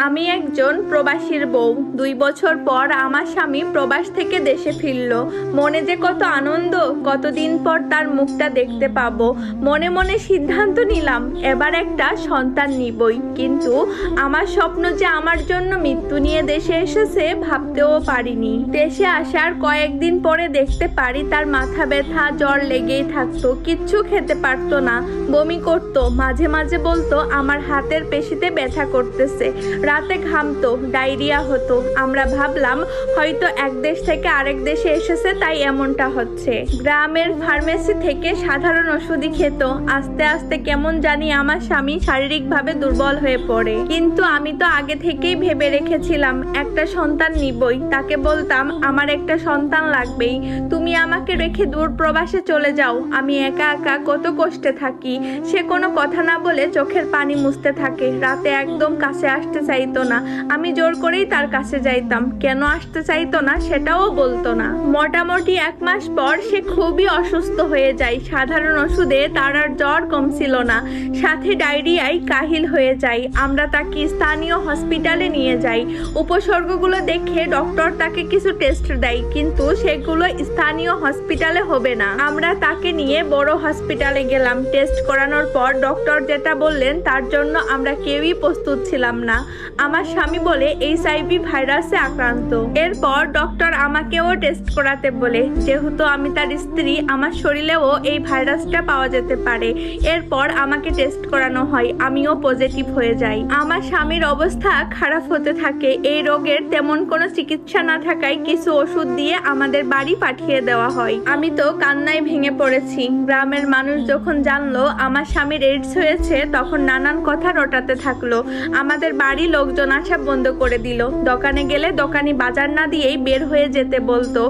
আমি একজন প্রবাসীর বউ। 2 বছর পর আমার স্বামী প্রবাস থেকে দেশে ফিরল। মনে যে কত আনন্দ, কতদিন পর তার মুখটা দেখতে পাবো। মনে মনে সিদ্ধান্ত নিলাম এবার একটা সন্তান নিবই। কিন্তু আমার স্বপ্ন যে আমার জন্য মৃত্যু নিয়ে দেশে এসেছে ভাবতেও পারিনি। দেশে আসার কয়েকদিন পরে দেখতে পারি তার মাথা ব্যথা, জ্বর লেগেই থাকতো, কিচ্ছু খেতে পারতো না, বমি করতো, মাঝে মাঝে বলতো আমার হাতের পেশিতে ব্যথা করতেছে, রাতে ঘামতো, ডায়রিয়া হতো। আমরা ভাবলাম হয়তো এক দেশ থেকে আরেক দেশে এসেছে তাই এমনটা হচ্ছে। গ্রামের ফার্মেসি থেকে সাধারণ ওষুধই খেত। আস্তে আস্তে কেমন জানি আমার স্বামী শারীরিকভাবে দুর্বল হয়ে পড়ে। কিন্তু আমি তো আগে থেকেই ভেবে রেখেছিলাম একটা সন্তান নিবই। তাকে বলতাম আমার একটা সন্তান লাগবেই, তুমি আমাকে রেখে দূর প্রবাসে চলে যাও, আমি একা একা কত কষ্টে থাকি। সে কোনো কথা না বলে চোখের পানি মুছতে থাকে। রাতে একদম কাছে আসতে চাইতো না। আমি জোর করেই তার কাছে যাইতাম, কেন আসতে চাইতো না সেটাও বলতো না। মোটামুটি 1 মাস পর সে খুবই অসুস্থ হয়ে যায়। সাধারণ ওষুধে তার আর জ্বর কমছিল না, সাথে ডায়রিয়ায় কাহিল হয়ে যায়। আমরা তাকে স্থানীয় হসপিটালে নিয়ে যাই। উপসর্গগুলো দেখে ডক্টর তাকে কিছু টেস্ট দেয়, কিন্তু সেগুলো স্থানীয় হসপিটালে হবে না। আমরা তাকে নিয়ে বড় হসপিটালে গেলাম। টেস্ট করানোর পর ডক্টর যেটা বললেন তার জন্য আমরা কেউই প্রস্তুত ছিলাম না। আমার স্বামী বলে HIV ভাইরাসে আক্রান্ত। এরপর ডক্টর আমাকেও টেস্ট করাতে বলে, যেহেতু আমি তার স্ত্রী আমার শরীরেও এই ভাইরাসটা পাওয়া যেতে পারে। এরপর আমাকে টেস্ট করানো হয়, আমিও পজিটিভ হয়ে যাই। আমার স্বামীর অবস্থা খারাপ হতে থাকে। এই রোগের তেমন কোনো চিকিৎসা না থাকায় কিছু ওষুধ দিয়ে আমাদের বাড়ি পাঠিয়ে দেওয়া হয়। আমি তো কান্নায় ভেঙে পড়েছি। গ্রামের মানুষ যখন জানলো আমার স্বামীর এইডস হয়েছে তখন নানান কথা রটাতে থাকলো। আমাদের বাড়ি লোকজন আসা বন্ধ করে দিল। দোকানে গেলে দোকানি বাজার না দিয়েই বের হয়ে যেতে বলতো।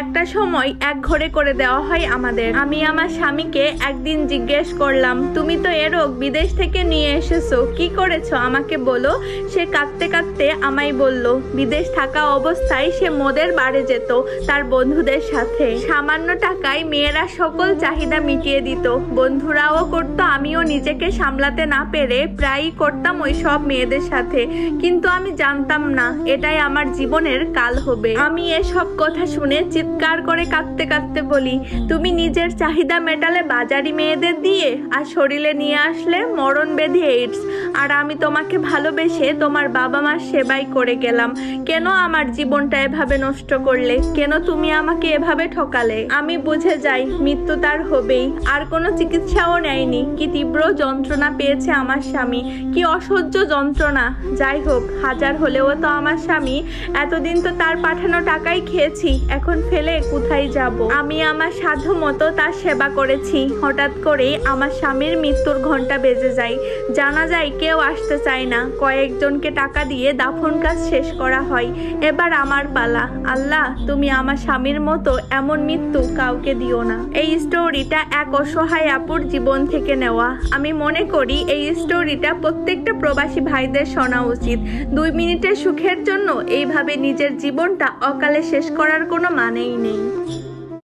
একটা সময় এক ঘরে করে দেওয়া হয় আমাদের। আমি আমার স্বামীকে একদিন জিজ্ঞেস করলাম, তুমি তো এ রোগ বিদেশ থেকে নিয়ে এসেছো, কি করেছো আমাকে বলো। সে কাঁদতে কাঁদতে আমায় বলল বিদেশ থাকা অবস্থায় সে মদের বারে যেত তার বন্ধুদের সাথে। সামান্য টাকায় মেয়েরা সকল চাহিদা মিটিয়ে দিত। বন্ধুরাও করতো, আমিও নিজেকে সামলাতে না পেরে প্রায়ই করতাম ওই সব মেয়েদের সাথে। কিন্তু আমি জানতাম না এটাই আমার জীবনের কাল হবে। আমি এসব কথা শুনে চিৎকার করে কাঁদতে কাঁদতে বলি, তুমি নিজের চাহিদা মেটালে বাজারি মেয়েদের দিয়ে, আর শরীরে নিয়ে আসলে মরণ ব্যাধি এইডস। আর আমি তোমাকে ভালোবেসে তোমার বাবা মার সেবাই করে গেলাম। কেন আমার জীবনটা এভাবে নষ্ট করলে? কেন তুমি আমাকে এভাবে ঠকালে? আমি বুঝে যাই মৃত্যু তার হবেই। আর কোনো চিকিৎসাও নেয়নি। কি তীব্র যন্ত্রণা পেয়েছে আমার স্বামী, কি অসহ্য যন্ত্রণা। যাই হোক, হাজার হলেও তো আমার স্বামী। এতদিন তো তার পাঠানো টাকাই খেয়েছি, এখন ফেলে কোথায় যাব? আমি আমার সাধ্য মতো তার সেবা করেছি। হঠাৎ করে আমার স্বামীর মৃত্যুর ঘন্টা বেজে যায়। জানা যায় কেউ আসতে চায় না। কয়েকজনকে টাকা দিয়ে দাফন কাজ শেষ করা হয়। এবার আমার পালা। আল্লাহ, তুমি আমার স্বামীর মতো এমন মৃত্যু কাউকে দিও না। এই স্টোরিটা এক অসহায় আপুর জীবন থেকে নেওয়া। আমি মনে করি এই স্টোরিটা প্রত্যেকটা প্রবাসী ভাইদের শোনা উচিত। 2 মিনিটের সুখের জন্য এইভাবে নিজের জীবনটা অকালে শেষ করার কোনো মানেই নেই।